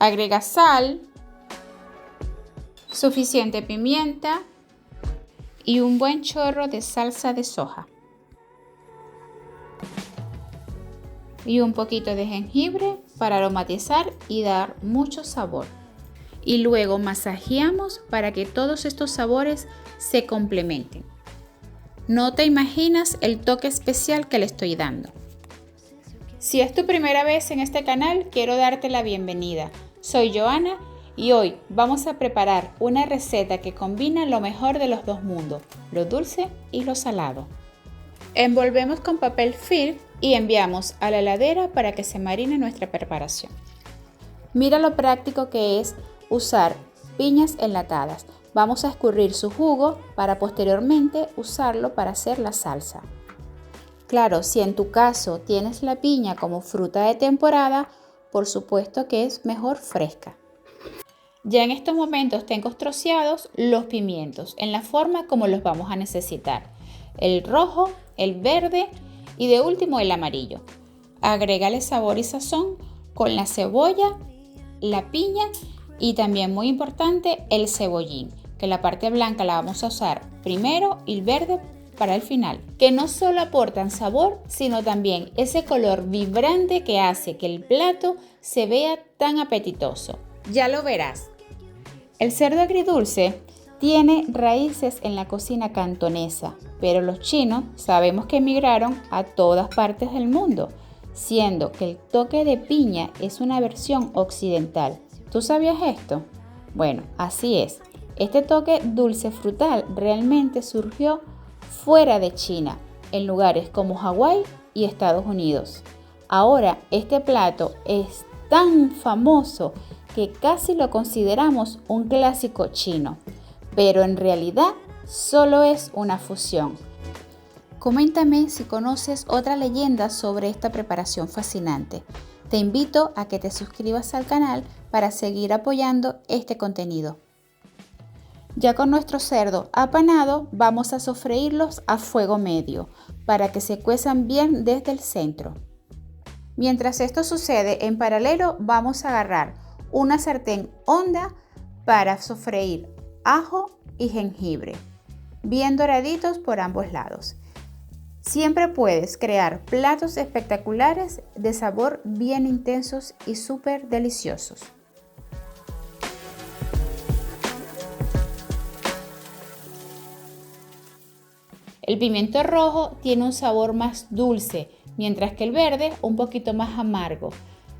Agrega sal, suficiente pimienta y un buen chorro de salsa de soja. Y un poquito de jengibre para aromatizar y dar mucho sabor. Y luego masajeamos para que todos estos sabores se complementen. No te imaginas el toque especial que le estoy dando. Si es tu primera vez en este canal, quiero darte la bienvenida. Soy Joana y hoy vamos a preparar una receta que combina lo mejor de los dos mundos, lo dulce y lo salado. Envolvemos con papel film y enviamos a la heladera para que se marine nuestra preparación. Mira lo práctico que es usar piñas enlatadas. Vamos a escurrir su jugo para posteriormente usarlo para hacer la salsa. Claro, si en tu caso tienes la piña como fruta de temporada, por supuesto que es mejor fresca. Ya en estos momentos tengo troceados los pimientos en la forma como los vamos a necesitar. El rojo, el verde y de último el amarillo. Agrégale sabor y sazón con la cebolla, la piña y también muy importante el cebollín, que la parte blanca la vamos a usar primero y el verde para el final, que no solo aportan sabor, sino también ese color vibrante que hace que el plato se vea tan apetitoso. Ya lo verás. El cerdo agridulce tiene raíces en la cocina cantonesa, pero los chinos sabemos que emigraron a todas partes del mundo, siendo que el toque de piña es una versión occidental. ¿Tú sabías esto? Bueno, así es. Este toque dulce frutal realmente surgió fuera de China, en lugares como Hawái y Estados Unidos. Ahora este plato es tan famoso que casi lo consideramos un clásico chino, pero en realidad solo es una fusión. Coméntame si conoces otra leyenda sobre esta preparación fascinante. Te invito a que te suscribas al canal para seguir apoyando este contenido. Ya con nuestro cerdo apanado, vamos a sofreírlos a fuego medio para que se cuezan bien desde el centro. Mientras esto sucede, en paralelo vamos a agarrar una sartén honda para sofreír ajo y jengibre, bien doraditos por ambos lados. Siempre puedes crear platos espectaculares de sabor bien intensos y súper deliciosos. El pimiento rojo tiene un sabor más dulce, mientras que el verde un poquito más amargo,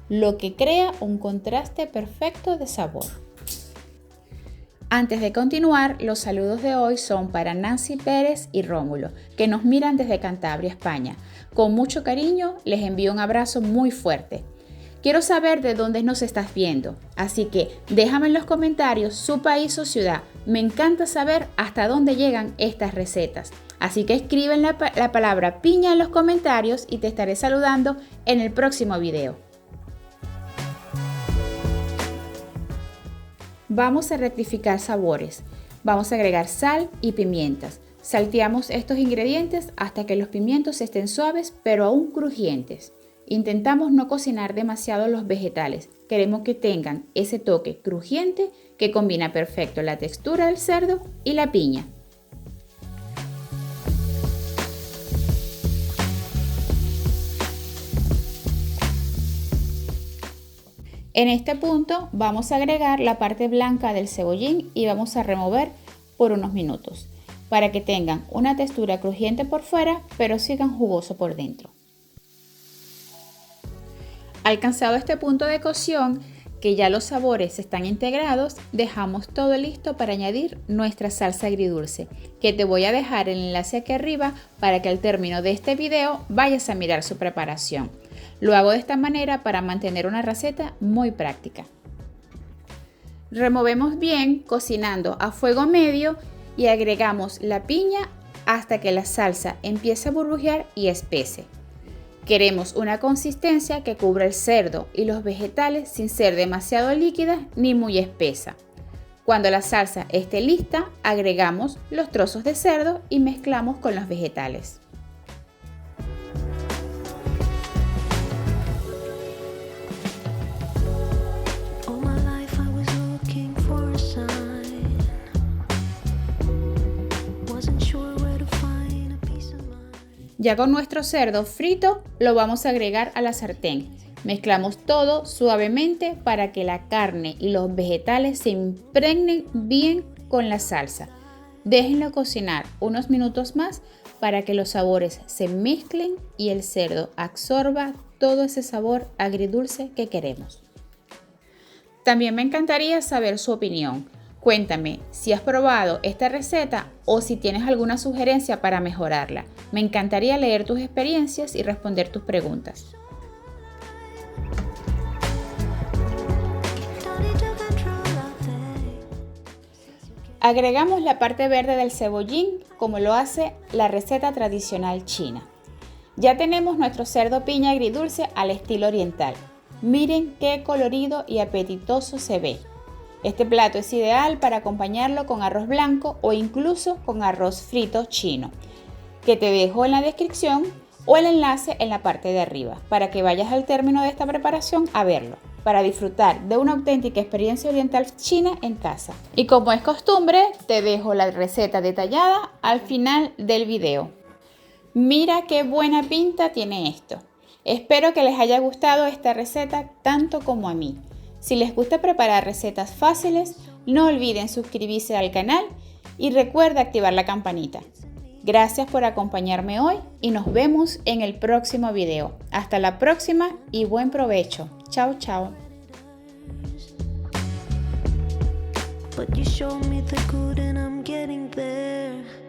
lo que crea un contraste perfecto de sabor. Antes de continuar, los saludos de hoy son para Nancy Pérez y Rómulo, que nos miran desde Cantabria, España. Con mucho cariño les envío un abrazo muy fuerte. Quiero saber de dónde nos estás viendo, así que déjame en los comentarios su país o ciudad. Me encanta saber hasta dónde llegan estas recetas. Así que escriben la palabra piña en los comentarios y te estaré saludando en el próximo video. Vamos a rectificar sabores. Vamos a agregar sal y pimientas. Salteamos estos ingredientes hasta que los pimientos estén suaves pero aún crujientes. Intentamos no cocinar demasiado los vegetales. Queremos que tengan ese toque crujiente que combina perfecto la textura del cerdo y la piña. En este punto vamos a agregar la parte blanca del cebollín y vamos a remover por unos minutos para que tengan una textura crujiente por fuera pero sigan jugoso por dentro. Alcanzado este punto de cocción, que ya los sabores están integrados, dejamos todo listo para añadir nuestra salsa agridulce, que te voy a dejar el enlace aquí arriba para que al término de este video vayas a mirar su preparación. Lo hago de esta manera para mantener una receta muy práctica. Removemos bien cocinando a fuego medio y agregamos la piña hasta que la salsa empiece a burbujear y espese. Queremos una consistencia que cubra el cerdo y los vegetales sin ser demasiado líquida ni muy espesa. Cuando la salsa esté lista, agregamos los trozos de cerdo y mezclamos con los vegetales. Oh my Ya con nuestro cerdo frito lo vamos a agregar a la sartén. Mezclamos todo suavemente para que la carne y los vegetales se impregnen bien con la salsa. Déjenlo cocinar unos minutos más para que los sabores se mezclen y el cerdo absorba todo ese sabor agridulce que queremos. También me encantaría saber su opinión. Cuéntame si has probado esta receta o si tienes alguna sugerencia para mejorarla. Me encantaría leer tus experiencias y responder tus preguntas. Agregamos la parte verde del cebollín como lo hace la receta tradicional china. Ya tenemos nuestro cerdo piña agridulce al estilo oriental. Miren qué colorido y apetitoso se ve. Este plato es ideal para acompañarlo con arroz blanco o incluso con arroz frito chino, que te dejo en la descripción o el enlace en la parte de arriba para que vayas al término de esta preparación a verlo, para disfrutar de una auténtica experiencia oriental china en casa. Y como es costumbre, te dejo la receta detallada al final del video. Mira qué buena pinta tiene esto. Espero que les haya gustado esta receta tanto como a mí. Si les gusta preparar recetas fáciles, no olviden suscribirse al canal y recuerda activar la campanita. Gracias por acompañarme hoy y nos vemos en el próximo video. Hasta la próxima y buen provecho. Chao, chao. But you showed me the good and I'm getting there.